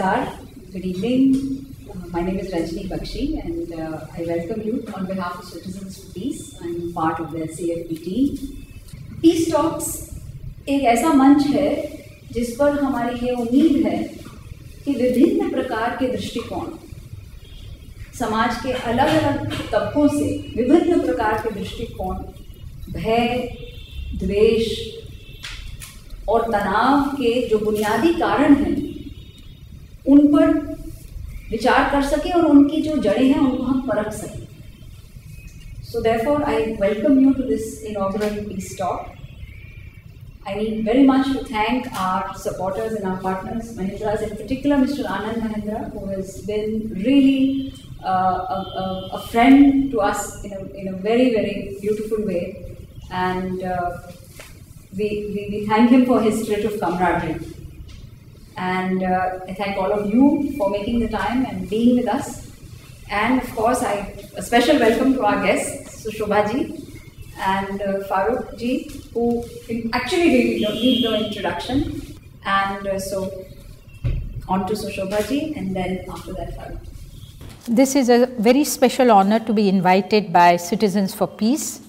Namaskar, good evening. My name is Rajni Bakshi and I welcome you on behalf of Citizens for Peace. I'm part of the CFP team. Peace Talks एक ऐसा मंच है जिस पर हमारी ये उम्मीद है कि विभिन्न प्रकार के दृष्टिकोण, समाज के अलग अलग तबकों से विभिन्न प्रकार के दृष्टिकोण, भय, द्वेष और तनाव के जो बुनियादी कारण हैं उन पर विचार कर सकें और उनकी जो जड़ें हैं उनको हम परख सकें. So therefore I welcome you to this inaugural Peace Talk. I need very much to thank our supporters and our partners, Mahindras, in particular Mr. Anand Mahindra, who has been really a friend to us in a very, very beautiful way. And we thank him for his spirit of camaraderie. And I thank all of you for making the time and being with us. And of course, a special welcome to our guests, Sushobha ji and Farooque ji, who actually really don't need no introduction. And so on to Sushobha ji, and then after that Farooque. This is a very special honor to be invited by Citizens for Peace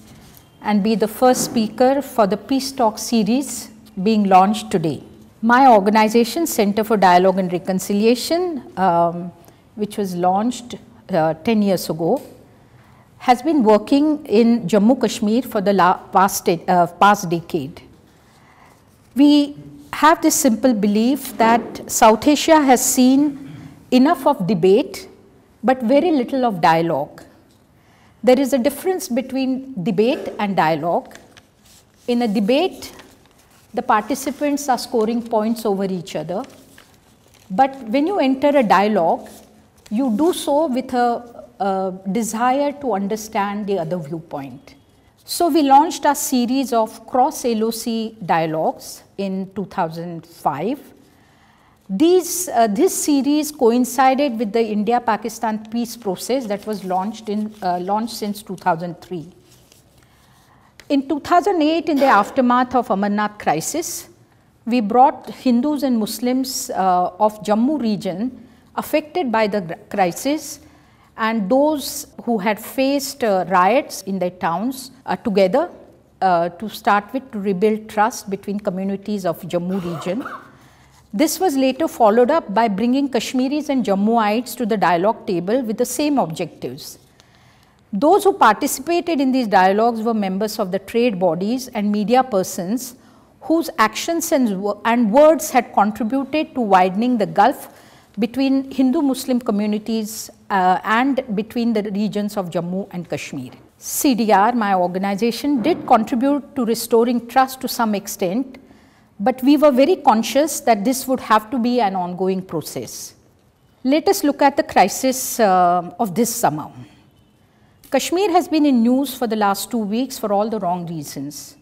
and be the first speaker for the Peace Talk series being launched today. My organization, Center for Dialogue and Reconciliation, which was launched 10 years ago, has been working in Jammu Kashmir for the past decade. We have this simple belief that South Asia has seen enough of debate but very little of dialogue. There is a difference between debate and dialogue. In a debate, the participants are scoring points over each other, but when you enter a dialogue, you do so with a desire to understand the other viewpoint. So we launched a series of cross-LOC dialogues in 2005. This series coincided with the India-Pakistan peace process that was launched since 2003. In 2008, in the aftermath of Amarnath crisis, we brought Hindus and Muslims of Jammu region affected by the crisis and those who had faced riots in their towns together to start with, to rebuild trust between communities of Jammu region. This was later followed up by bringing Kashmiris and Jammuites to the dialogue table with the same objectives. Those who participated in these dialogues were members of the trade bodies and media persons whose actions and words had contributed to widening the gulf between Hindu-Muslim communities and between the regions of Jammu and Kashmir. CDR, my organization, did contribute to restoring trust to some extent, but we were very conscious that this would have to be an ongoing process. Let us look at the crisis of this summer. Kashmir has been in news for the last 2 weeks for all the wrong reasons.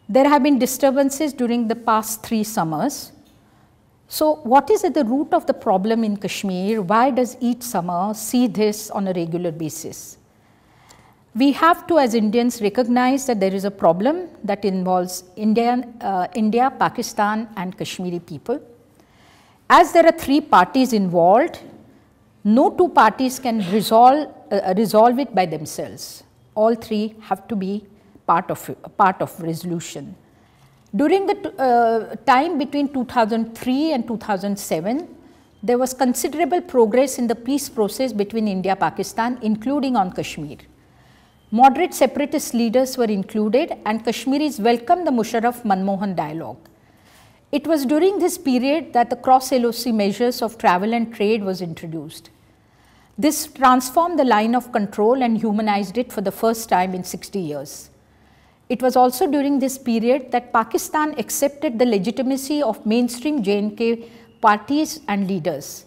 There have been disturbances during the past 3 summers. So what is at the root of the problem in Kashmir? Why does each summer see this on a regular basis? We have to, as Indians, recognize that there is a problem that involves India, Pakistan and Kashmiri people. As there are 3 parties involved, no 2 parties can resolve it by themselves. All 3 have to be part of resolution. During the time between 2003 and 2007, there was considerable progress in the peace process between India and Pakistan, including on Kashmir. Moderate separatist leaders were included and Kashmiris welcomed the Musharraf-Manmohan dialogue. It was during this period that the cross-LOC measures of travel and trade was introduced. This transformed the line of control and humanized it for the first time in 60 years. It was also during this period that Pakistan accepted the legitimacy of mainstream J&K parties and leaders.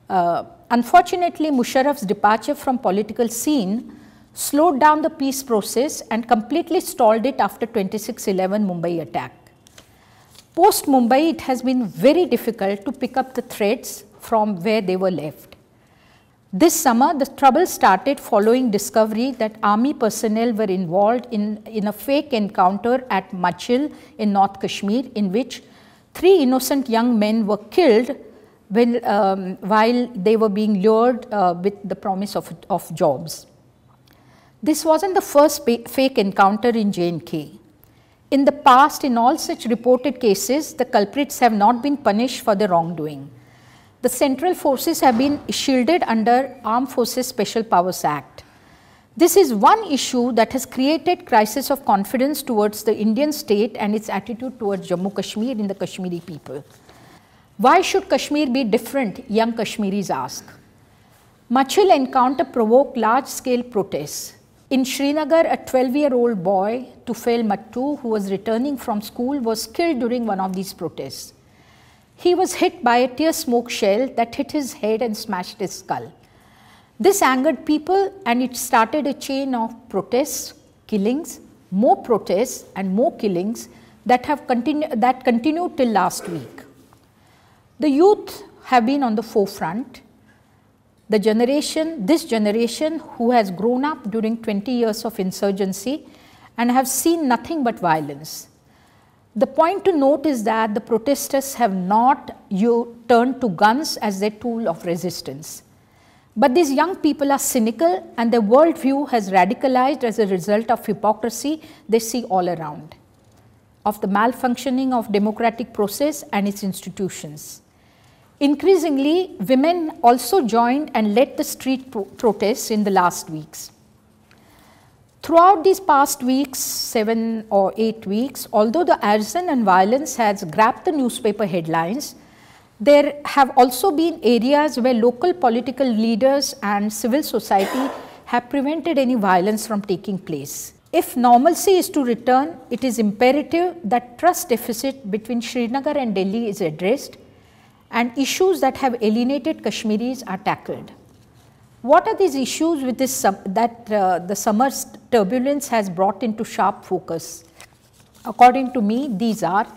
Unfortunately, Musharraf's departure from political scene slowed down the peace process and completely stalled it after 26/11 Mumbai attack. Post Mumbai, it has been very difficult to pick up the threads from where they were left. This summer, the trouble started following discovery that army personnel were involved in a fake encounter at Machil in North Kashmir, in which 3 innocent young men were killed while they were being lured with the promise of jobs. This wasn't the first fake encounter in J&K. In the past, in all such reported cases, the culprits have not been punished for their wrongdoing. The central forces have been shielded under Armed Forces Special Powers Act. This is one issue that has created crisis of confidence towards the Indian state and its attitude towards Jammu Kashmir in the Kashmiri people. Why should Kashmir be different, young Kashmiris ask. Machil encounter provoked large-scale protests. In Srinagar, a 12-year-old boy, Tufail Mattu, who was returning from school, was killed during one of these protests. He was hit by a tear smoke shell that hit his head and smashed his skull. This angered people and it started a chain of protests, killings, more protests and more killings that continued till last week. The youth have been on the forefront. This generation who has grown up during 20 years of insurgency and have seen nothing but violence. The point to note is that the protesters have not turned to guns as their tool of resistance. But these young people are cynical and their worldview has radicalized as a result of hypocrisy they see all around, of the malfunctioning of democratic process and its institutions. Increasingly, women also joined and led the street protests in the last weeks. Throughout these past weeks, 7 or 8 weeks, although the arson and violence has grabbed the newspaper headlines, there have also been areas where local political leaders and civil society have prevented any violence from taking place. If normalcy is to return, it is imperative that trust deficit between Srinagar and Delhi is addressed and issues that have alienated Kashmiris are tackled. What are these issues with this the summer's turbulence has brought into sharp focus? According to me, these are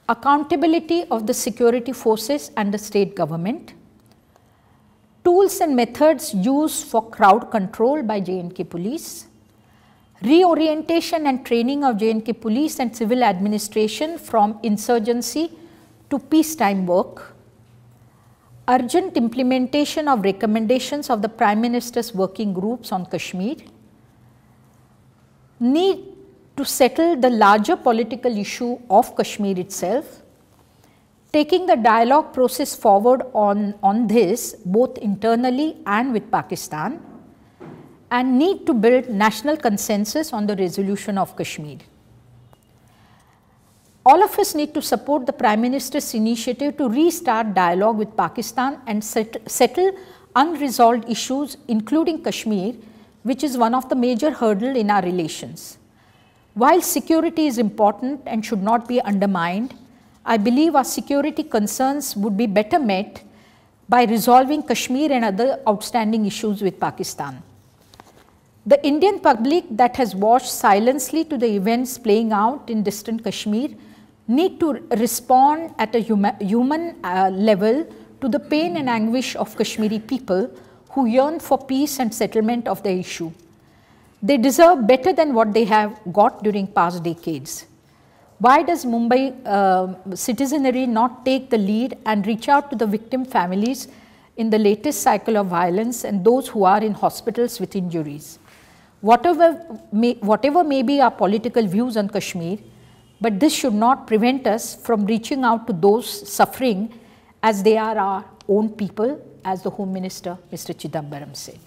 accountability of the security forces and the state government, tools and methods used for crowd control by J&K police, reorientation and training of J&K police and civil administration from insurgency to peacetime work, urgent implementation of recommendations of the Prime Minister's working groups on Kashmir, need to settle the larger political issue of Kashmir itself, taking the dialogue process forward on this both internally and with Pakistan, and need to build national consensus on the resolution of Kashmir. All of us need to support the Prime Minister's initiative to restart dialogue with Pakistan and settle unresolved issues including Kashmir, which is one of the major hurdles in our relations. While security is important and should not be undermined, I believe our security concerns would be better met by resolving Kashmir and other outstanding issues with Pakistan. The Indian public that has watched silently to the events playing out in distant Kashmir need to respond at a human level to the pain and anguish of Kashmiri people who yearn for peace and settlement of their issue. They deserve better than what they have got during past decades. Why does Mumbai citizenry not take the lead and reach out to the victim families in the latest cycle of violence and those who are in hospitals with injuries? Whatever may be our political views on Kashmir, but this should not prevent us from reaching out to those suffering as they are our own people, as the Home Minister, Mr. Chidambaram, said.